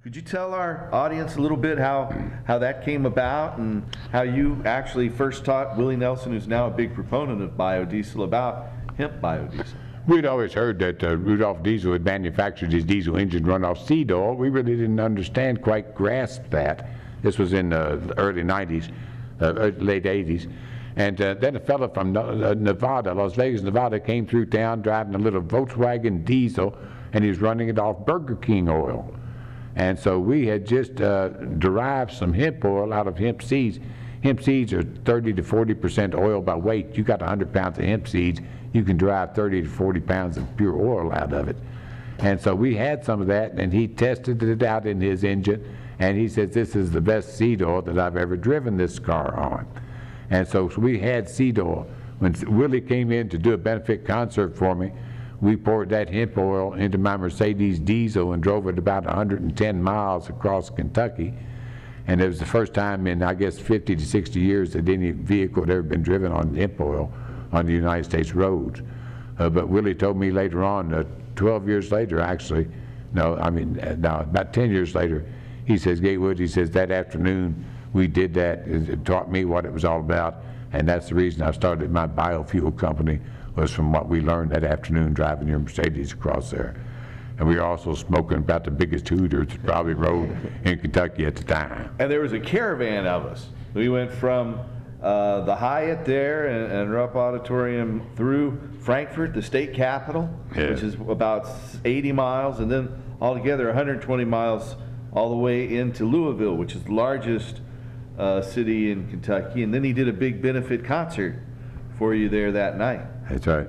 Could you tell our audience a little bit how that came about and how you actually first taught Willie Nelson, who's now a big proponent of biodiesel, about hemp biodiesel? We'd always heard that Rudolph Diesel had manufactured his diesel engine run off seed oil. We really didn't understand, quite grasp that. This was in the early 90s, late 80s. And then a fellow from Nevada, Las Vegas, Nevada, came through town driving a little Volkswagen diesel, and he was running it off Burger King oil. And so we had just derived some hemp oil out of hemp seeds. Hemp seeds are 30 to 40% oil by weight. You got 100 pounds of hemp seeds, you can derive 30 to 40 pounds of pure oil out of it. And so we had some of that, and he tested it out in his engine, and he says, this is the best seed oil that I've ever driven this car on. And so we had seed oil. When Willie came in to do a benefit concert for me, we poured that hemp oil into my Mercedes diesel and drove it about 110 miles across Kentucky. And it was the first time in, I guess, 50 to 60 years that any vehicle had ever been driven on hemp oil on the United States roads. But Willie told me later on, 12 years later actually, about 10 years later, he says, Gatewood, he says, that afternoon we did that. It taught me what it was all about, and that's the reason I started my biofuel company, was from what we learned that afternoon driving your Mercedes across there. And we were also smoking about the biggest hooters that probably rode in Kentucky at the time. And there was a caravan of us. We went from the Hyatt there and Rupp Auditorium through Frankfurt, the state capital, which is about 80 miles, and then altogether 120 miles all the way into Louisville, which is the largest city in Kentucky. And then he did a big benefit concert for you there that night. That's right.